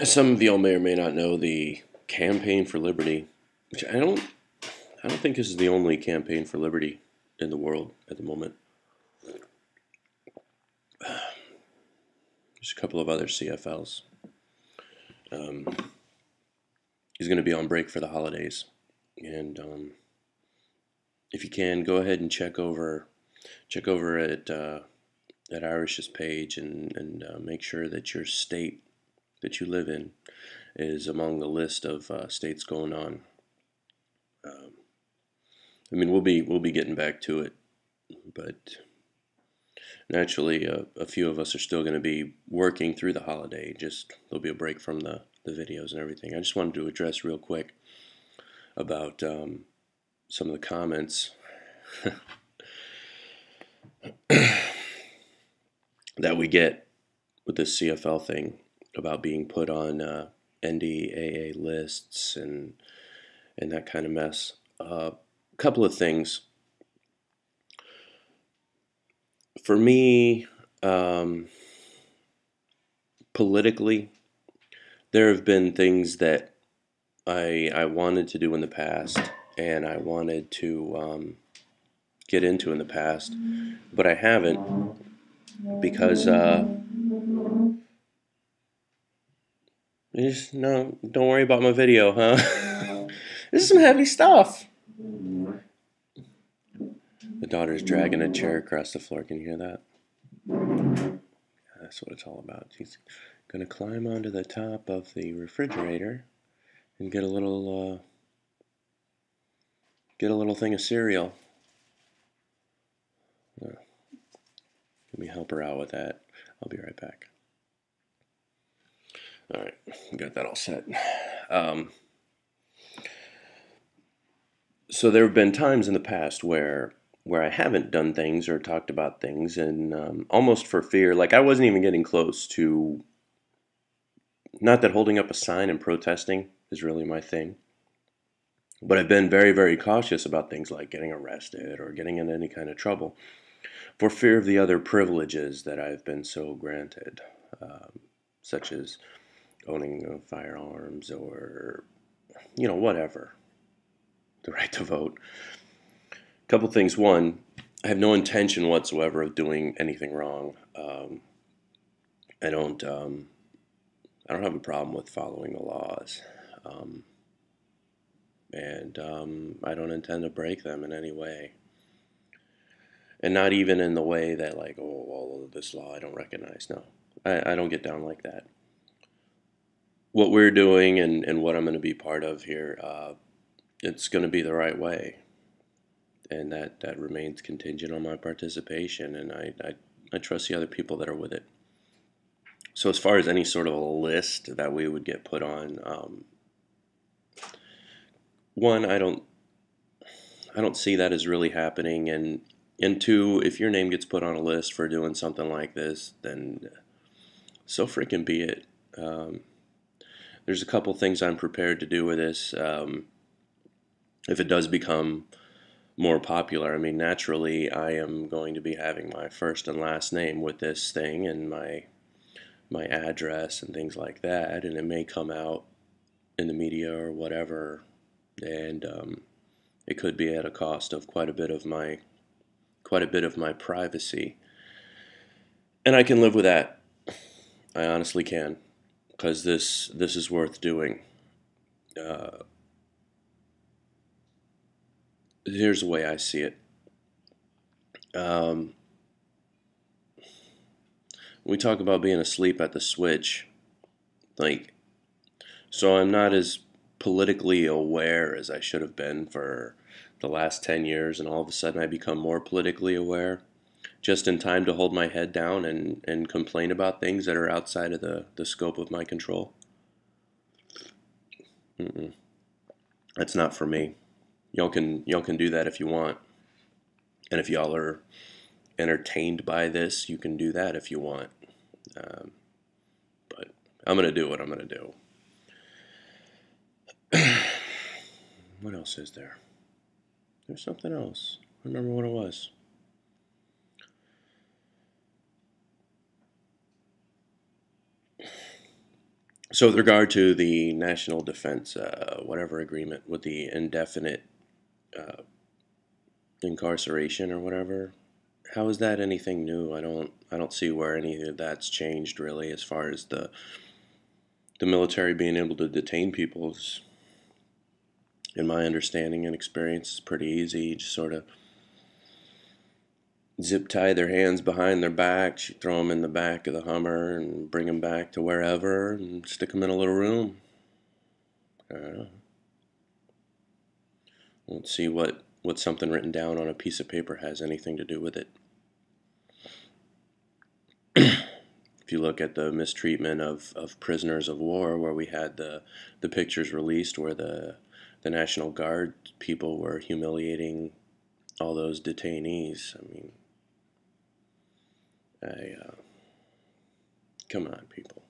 Some of y'all may or may not know the Campaign for Liberty, which I don't think this is the only campaign for liberty in the world at the moment. There's a couple of other CFLs. He's going to be on break for the holidays, and if you can, go ahead and check over at Irish's page and make sure that your state that you live in is among the list of states going on. I mean, we'll be getting back to it, but naturally, a few of us are still going to be working through the holiday. Just there'll be a break from the videos and everything. I just wanted to address real quick about some of the comments that we get with this CFL thing about being put on NDAA lists and that kind of mess. A couple of things. For me, politically, there have been things that I wanted to do in the past and I wanted to get into in the past, but I haven't because no, don't worry about my video, huh? This is some heavy stuff. The daughter's dragging a chair across the floor. Can you hear that? That's what it's all about. She's gonna climb onto the top of the refrigerator and get a little thing of cereal. Let me help her out with that. I'll be right back. All right, got that all set. So there have been times in the past where I haven't done things or talked about things, and almost for fear, like I wasn't even getting close to. Not that holding up a sign and protesting is really my thing, but I've been very, very cautious about things like getting arrested or getting in any kind of trouble for fear of the other privileges that I've been so granted, such as owning firearms or, whatever, the right to vote. A couple things. One, I have no intention whatsoever of doing anything wrong. I don't. I don't have a problem with following the laws, and I don't intend to break them in any way. And not even in the way that, like, oh, well, this law I don't recognize. No, I don't get down like that. What we're doing and what I'm going to be part of here, it's going to be the right way. And that remains contingent on my participation, and I trust the other people that are with it. So as far as any sort of a list that we would get put on, one, I don't see that as really happening, and two, if your name gets put on a list for doing something like this, then so freaking be it. There's a couple things I'm prepared to do with this. If it does become more popular, I mean, naturally, I am going to be having my first and last name with this thing and my address and things like that, and it may come out in the media or whatever, and it could be at a cost of quite a bit of my privacy, and I can live with that. I honestly can, because this is worth doing. Uh, Here's the way I see it. Um, we talk about being asleep at the switch, like, so I'm not as politically aware as I should have been for the last 10 years, and all of a sudden I become more politically aware just in time to hold my head down and complain about things that are outside of the scope of my control. Mm-mm. That's not for me. Y'all can do that if you want, and if y'all are entertained by this, you can do that if you want. Um, but I'm gonna do what I'm gonna do. What else is there? There's something else. I remember what it was. So with regard to the national defense, whatever agreement with the indefinite uh, incarceration or whatever, how is that anything new? I don't see where any of that's changed really, as far as the military being able to detain people is, in my understanding and experience, is pretty easy. You just sort of zip tie their hands behind their backs, you throw them in the back of the Hummer and bring them back to wherever and stick them in a little room. I don't know. Let's see what something written down on a piece of paper has anything to do with it. If you look at the mistreatment of prisoners of war, where we had the pictures released where the National Guard people were humiliating all those detainees. I mean, come on, people.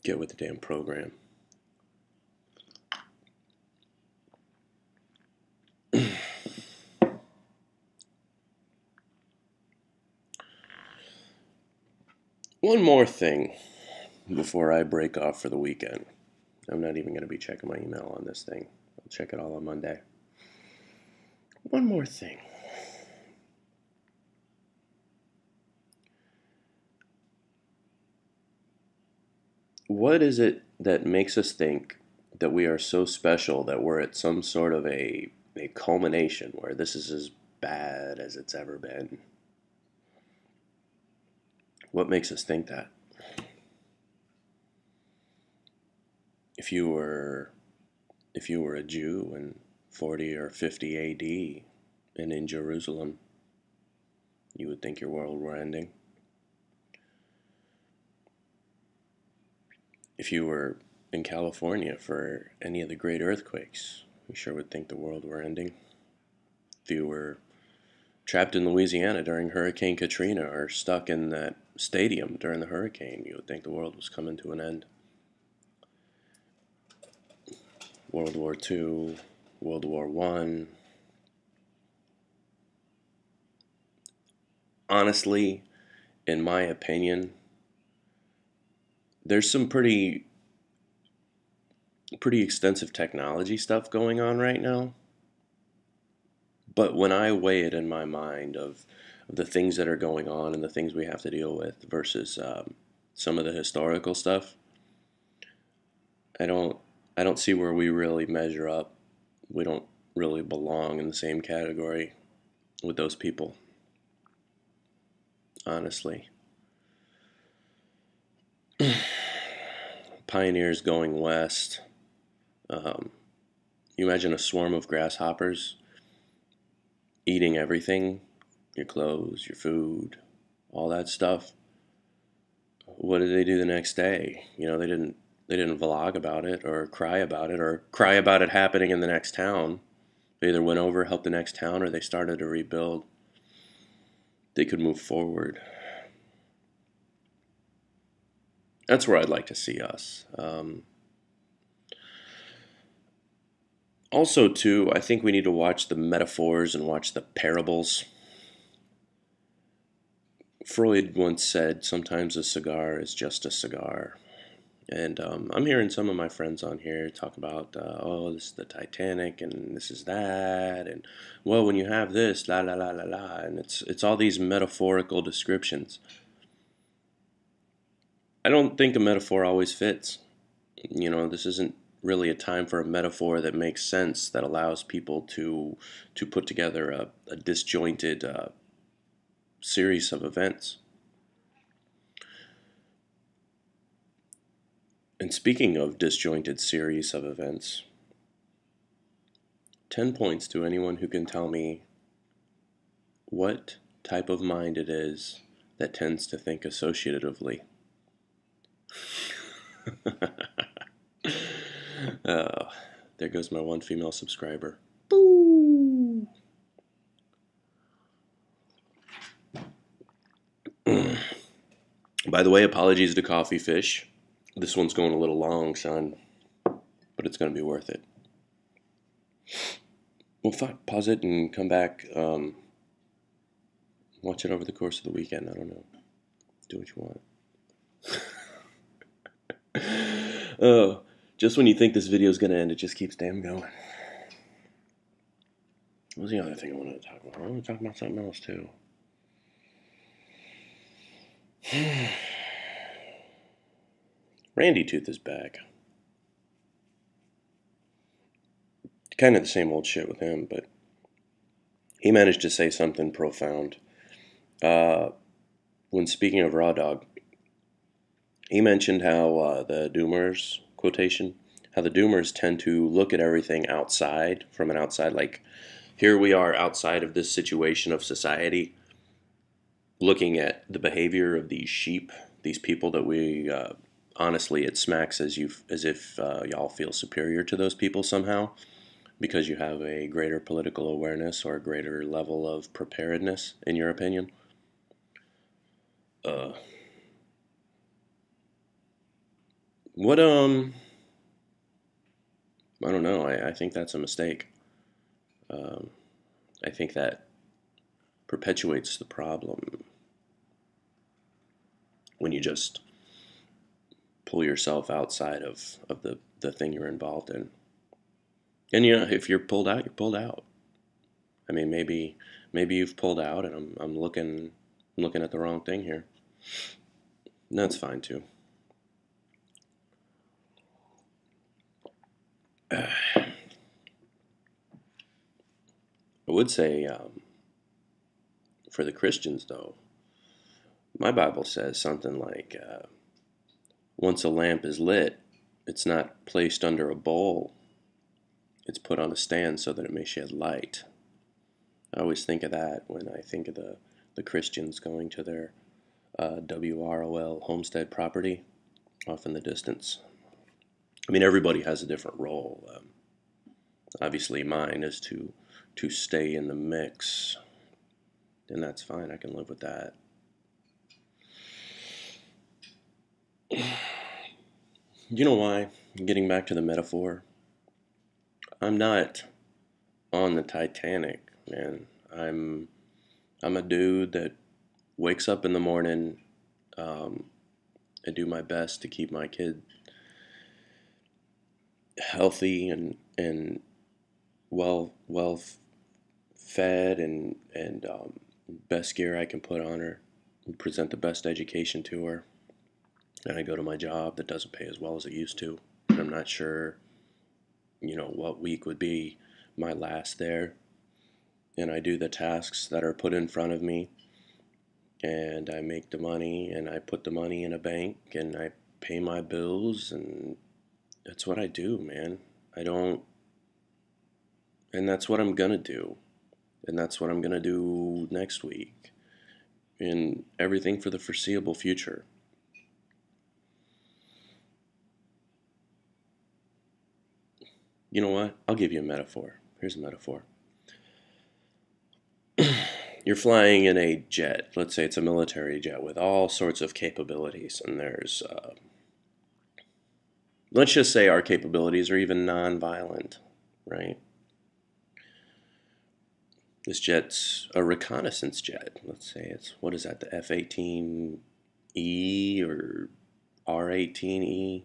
Get with the damn program. One more thing before I break off for the weekend. I'm not even going to be checking my email on this thing. I'll check it all on Monday. One more thing. What is it that makes us think that we are so special that we're at some sort of a culmination where this is as bad as it's ever been? What makes us think that? If you were a Jew in 40 or 50 AD and in Jerusalem, you would think your world were ending. If you were in California for any of the great earthquakes, you sure would think the world were ending. If you were trapped in Louisiana during Hurricane Katrina or stuck in that stadium during the hurricane, you would think the world was coming to an end. World War II, World War I. Honestly, in my opinion, there's some pretty extensive technology stuff going on right now. But when I weigh it in my mind of the things that are going on and the things we have to deal with versus some of the historical stuff, I don't I don't see where we really measure up. We don't really belong in the same category with those people, honestly. Pioneers going west. Um, you imagine a swarm of grasshoppers eating everything, your clothes, your food, all that stuff. What did they do the next day? They didn't vlog about it or cry about it happening in the next town. They either went over, helped the next town, or they started to rebuild. They could move forward. That's where I'd like to see us. Also, too, I think we need to watch the metaphors and watch the parables. Freud once said, sometimes a cigar is just a cigar. And I'm hearing some of my friends on here talk about, oh, this is the Titanic, and this is that, and well, when you have this, la la la la la, and it's all these metaphorical descriptions. I don't think a metaphor always fits. This isn't really a time for a metaphor that makes sense, that allows people to put together a disjointed series of events. And speaking of disjointed series of events, 10 points to anyone who can tell me what type of mind it is that tends to think associatively. Oh, there goes my one female subscriber. Boo! By the way, apologies to Coffee Fish. This one's going a little long, son, but it's going to be worth it. Well, fuck, pause it and come back. Watch it over the course of the weekend. I don't know. Do what you want. Oh, just when you think this video is going to end, it just keeps damn going. What was the other thing I wanted to talk about? I want to talk about something else, too. Randy Tooth is back. Kind of the same old shit with him, but he managed to say something profound. When speaking of Raw Dog, he mentioned how the Doomers quotation, how the Doomers tend to look at everything outside, from an outside, like here we are outside of this situation of society, looking at the behavior of these sheep, these people that we honestly, it smacks as if y'all feel superior to those people somehow because you have a greater political awareness or a greater level of preparedness, in your opinion. Uh, what I don't know. I think that's a mistake. Um, I think that perpetuates the problem when you just pull yourself outside of the thing you're involved in. And you know, if you're pulled out, you're pulled out. I mean, maybe you've pulled out, and I'm looking at the wrong thing here. And that's fine too. I would say for the Christians though, my Bible says something like, once a lamp is lit, it's not placed under a bowl. It's put on a stand so that it may shed light. I always think of that when I think of the Christians going to their WROL homestead property off in the distance. I mean, everybody has a different role. Obviously, mine is to stay in the mix, and that's fine. I can live with that. You know why? Getting back to the metaphor, I'm not on the Titanic, man. I'm a dude that wakes up in the morning. Um, I do my best to keep my kid healthy and well fed and best gear I can put on her, and present the best education to her. And I go to my job that doesn't pay as well as it used to. And I'm not sure, what week would be my last there. And I do the tasks that are put in front of me, and I make the money, and I put the money in a bank, and I pay my bills, and that's what I do, man. I don't, and that's what I'm gonna do, and that's what I'm gonna do next week, and everything for the foreseeable future. You know what? I'll give you a metaphor. Here's a metaphor. You're flying in a jet. Let's say it's a military jet with all sorts of capabilities, and let's just say our capabilities are even non-violent, right? This jet's a reconnaissance jet. Let's say what is that, the F-18E or R-18E?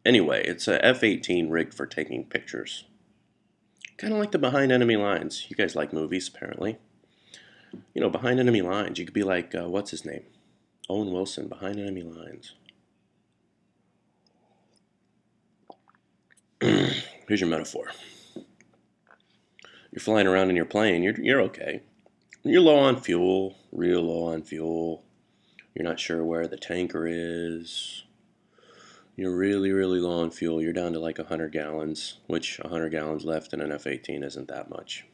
Anyway, it's a F-18 rigged for taking pictures. Kind of like the Behind Enemy Lines. You guys like movies, apparently. Behind Enemy Lines. You could be like, what's his name? Owen Wilson, Behind Enemy Lines. Here's your metaphor. You're flying around in your plane. You're okay. You're low on fuel, real low on fuel. You're not sure where the tanker is. You're really, really low on fuel. You're down to like 100 gallons, which 100 gallons left in an F-18 isn't that much.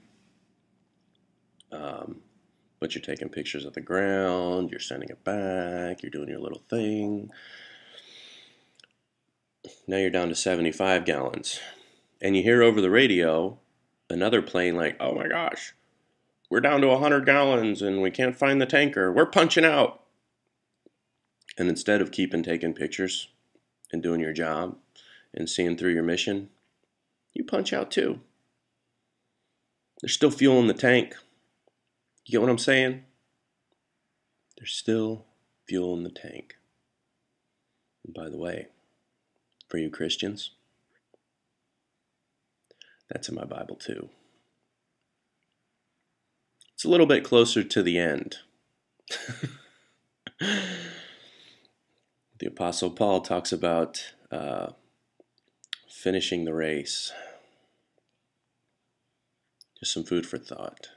But you're taking pictures of the ground. You're sending it back. You're doing your little thing. Now you're down to 75 gallons. And you hear over the radio another plane like, oh my gosh, we're down to 100 gallons and we can't find the tanker. We're punching out. And instead of taking pictures and doing your job and seeing through your mission, you punch out too. There's still fuel in the tank. You get what I'm saying? There's still fuel in the tank. And by the way, for you Christians, that's in my Bible too. It's a little bit closer to the end. The Apostle Paul talks about finishing the race. Just some food for thought.